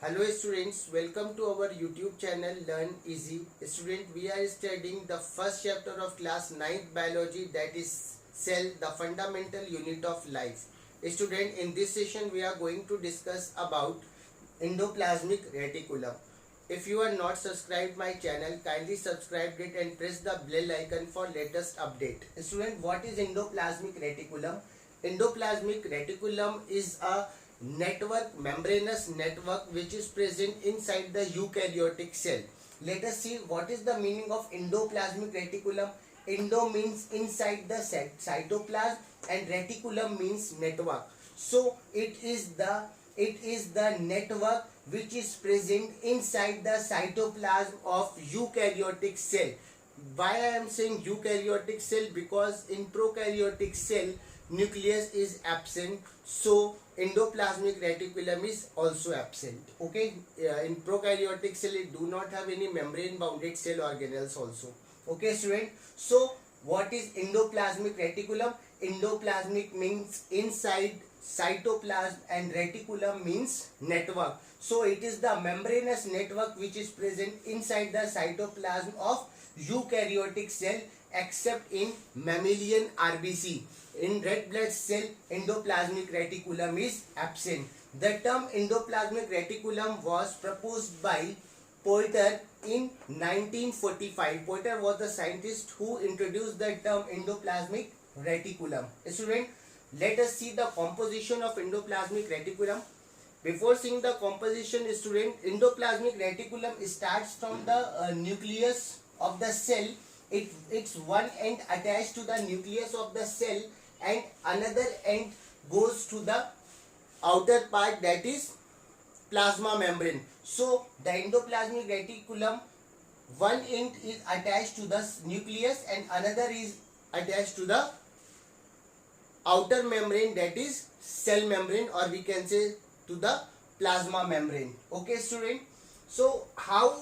Hello students, welcome to our YouTube channel Learn Easy. Student, we are studying the first chapter of class 9th biology, that is cell, the fundamental unit of life. Student, in this session we are going to discuss about endoplasmic reticulum. If you are not subscribed my channel, kindly subscribe it and press the bell icon for latest update. Student, what is endoplasmic reticulum? Endoplasmic reticulum is a membranous network which is present inside the eukaryotic cell. Let us see what is the meaning of endoplasmic reticulum. Endo means inside the cytoplasm and reticulum means network. So it is the network which is present inside the cytoplasm of eukaryotic cell. Why I am saying eukaryotic cell? Because in prokaryotic cell nucleus is absent, so endoplasmic reticulum is also absent. Okay, in prokaryotic cell it do not have any membrane bounded cell organelles also. Okay student, so what is endoplasmic reticulum? Endoplasmic means inside cytoplasm and reticulum means network. So it is the membranous network which is present inside the cytoplasm of eukaryotic cell except in mammalian RBC. In red blood cell, endoplasmic reticulum is absent. The term endoplasmic reticulum was proposed by Poiter in 1945. Poiter was the scientist who introduced the term endoplasmic reticulum. Student, let us see the composition of endoplasmic reticulum. Before seeing the composition, student, endoplasmic reticulum starts from the nucleus of the cell. It's one end attached to the nucleus of the cell and another end goes to the outer part, that is plasma membrane. So the endoplasmic reticulum, one end is attached to the nucleus and another is attached to the outer membrane, that is cell membrane, or we can say to the plasma membrane. Okay student, so how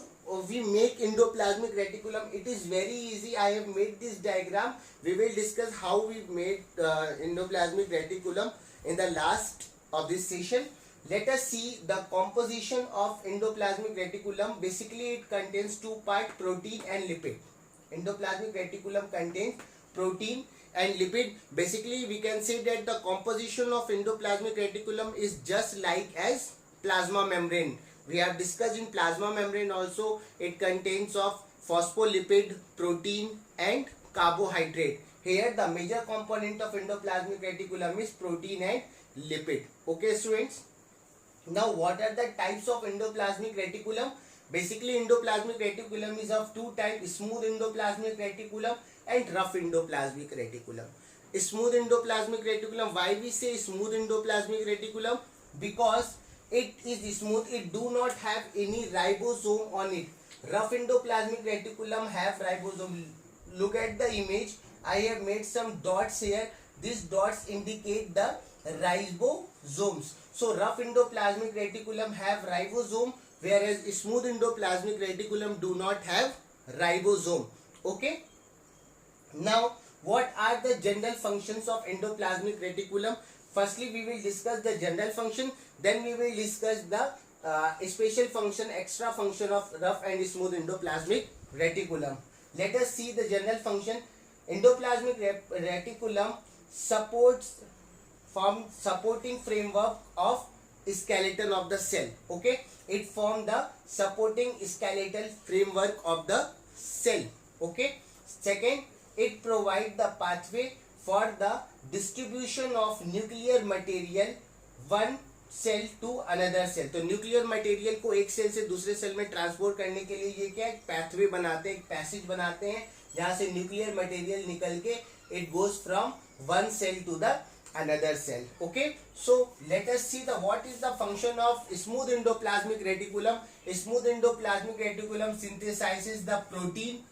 we make endoplasmic reticulum? It is very easy. I have made this diagram. We will discuss how we made endoplasmic reticulum in the last of this session. Let us see the composition of endoplasmic reticulum. Basically it contains two parts, protein and lipid. Endoplasmic reticulum contains protein and lipid. Basically we can say that the composition of endoplasmic reticulum is just like as plasma membrane. We have discussed in plasma membrane also. It contains of phospholipid, protein and carbohydrate. Here the major component of endoplasmic reticulum is protein and lipid. Okay students, now what are the types of endoplasmic reticulum? Basically endoplasmic reticulum is of two types, smooth endoplasmic reticulum and rough endoplasmic reticulum. Smooth endoplasmic reticulum, why we say smooth endoplasmic reticulum? Because it is smooth, it do not have any ribosome on it. Rough endoplasmic reticulum have ribosome. Look at the image, I have made some dots here. These dots indicate the ribosomes. So rough endoplasmic reticulum have ribosome, whereas smooth endoplasmic reticulum do not have ribosome. Okay, now what are the general functions of endoplasmic reticulum? Firstly we will discuss the general function, then we will discuss the special function, extra function of rough and smooth endoplasmic reticulum. Let us see the general function. Endoplasmic reticulum supports from supporting framework of skeleton of the cell. Okay, it forms the supporting skeletal framework of the cell. Okay, second, it provides the pathway for the distribution of nuclear material one cell to another cell. तो nuclear material को एक cell से दूसरे cell में transport करने के लिए ये क्या एक पैथवे बनाते हैं, एक पैसेज बनाते हैं जहां से न्यूक्लियर मटेरियल निकल के it goes from one cell to the another cell. Okay, so let us see the what is the function of smooth endoplasmic reticulum. Smooth endoplasmic reticulum synthesizes the protein,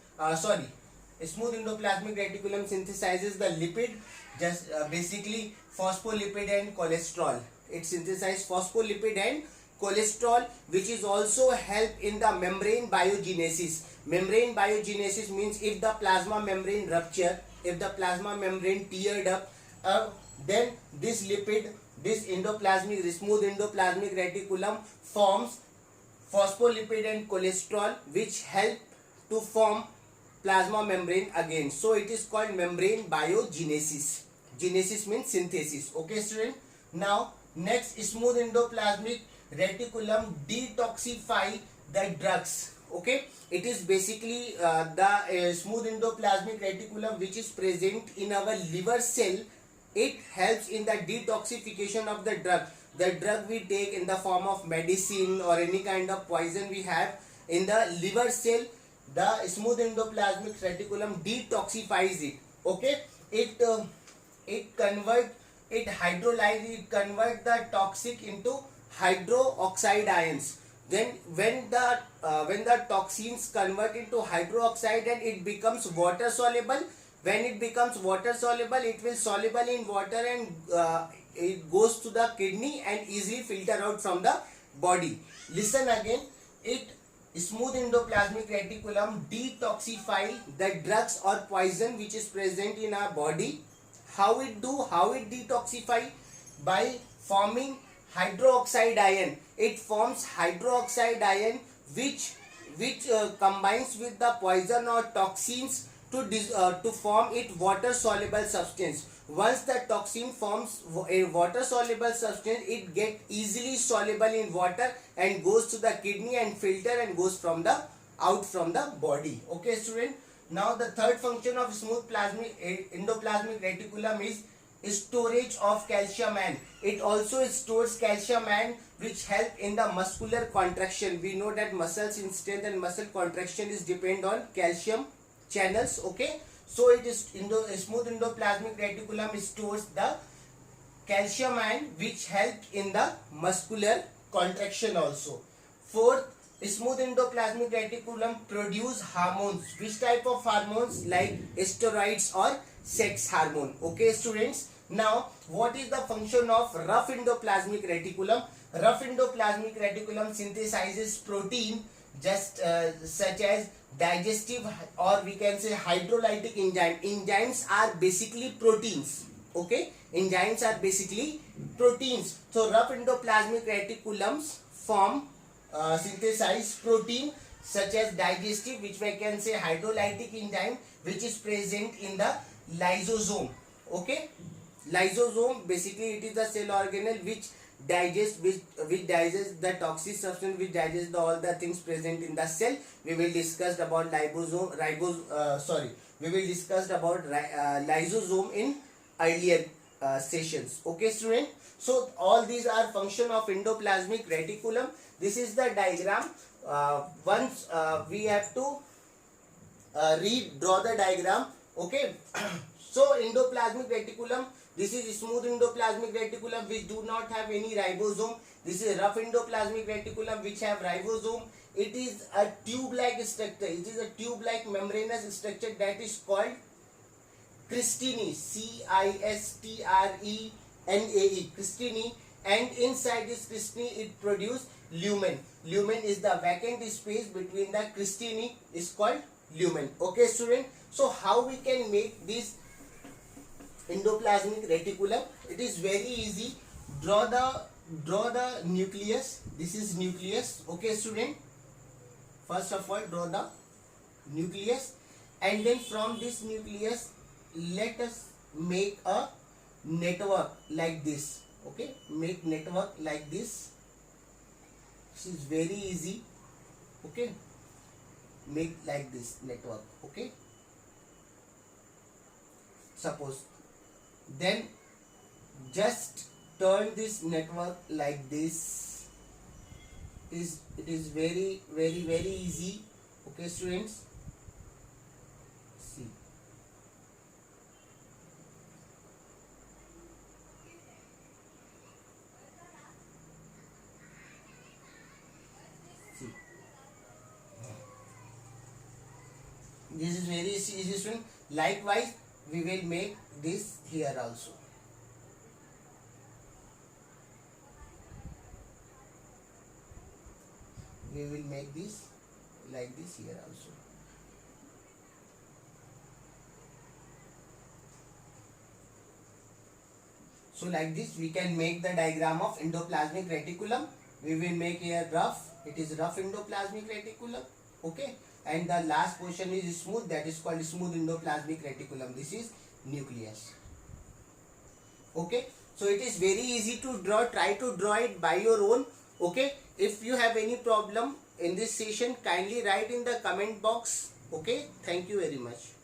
smooth endoplasmic reticulum synthesizes the lipid, just basically phospholipid and cholesterol. It synthesizes phospholipid and cholesterol, which is also help in the membrane biogenesis. Membrane biogenesis means if the plasma membrane rupture, if the plasma membrane teared up, then this lipid, this endoplasmic, smooth endoplasmic reticulum forms phospholipid and cholesterol, which help to form plasma membrane again. So it is called membrane biogenesis. Genesis means synthesis. Okay, student. Now next, smooth endoplasmic reticulum detoxify the drugs. Okay, it is basically the smooth endoplasmic reticulum which is present in our liver cell. It helps in the detoxification of the drug we take in the form of medicine or any kind of poison we have in the liver cell. The smooth endoplasmic reticulum detoxifies it. Okay, it convert it hydrolyze it convert the toxic into hydroxide ions. Then when the toxins convert into hydroxide and it becomes water soluble. When it becomes water soluble, it will soluble in water and it goes to the kidney and easily filter out from the body. Listen again. It smooth endoplasmic reticulum detoxify the drugs or poison which is present in our body. How it detoxify? By forming hydroxide ion. It forms hydroxide ion which combines with the poison or toxins to form it water soluble substance. Once the toxin forms a water soluble substance, it get easily soluble in water and goes to the kidney and filter and goes from the out from the body. Okay, student. Now the third function of smooth endoplasmic reticulum is storage of calcium ion. It also stores calcium ion which help in the muscular contraction. We know that muscles in strength and muscle contraction is depend on calcium channels. Okay, so it is smooth endoplasmic reticulum stores the calcium ion which helps in the muscular contraction also. Fourth, smooth endoplasmic reticulum produce hormones. Which type of hormones? Like steroids or sex hormone. Okay, students. Now what is the function of rough endoplasmic reticulum? Rough endoplasmic reticulum synthesizes protein just such as digestive or we can say hydrolytic enzyme. Enzymes are basically proteins. Okay, enzymes are basically proteins. So rough endoplasmic reticulums form synthesize protein such as digestive, which we can say hydrolytic enzyme, which is present in the lysosome. Okay, lysosome basically it is the cell organelle which digests the toxic substance, which digests all the things present in the cell. We will discuss about we will discuss about lysosome in earlier sessions. Okay, student. So all these are function of endoplasmic reticulum. This is the diagram. Once we have to draw the diagram. Okay. So endoplasmic reticulum, this is smooth endoplasmic reticulum which do not have any ribosome. This is rough endoplasmic reticulum which have ribosome. It is a tube-like structure. It is a tube-like membranous structure that is called Cystine. Cystrenae. Cystine. And inside this cystine it produces lumen. Lumen is the vacant space between the cystine is called lumen. Okay, student. So how we can make this endoplasmic reticulum? It is very easy. Draw the nucleus. This is nucleus. Okay, student. First of all, draw the nucleus, and then from this nucleus let us make a network like this. Okay, make network like this. This is very easy. Okay, make like this network. Okay, suppose, then just turn this network like this. It is very easy. Okay, students, see. This is very easy, student. Likewise, we will make this here also. We will make this like this here also. So like this we can make the diagram of endoplasmic reticulum. We will make here rough It is rough endoplasmic reticulum. Okay, and the last portion is smooth, that is called smooth endoplasmic reticulum. This is nucleus. Okay, so it is very easy to draw. Try to draw it by your own. Okay, if you have any problem in this session, kindly write in the comment box. Okay, thank you very much.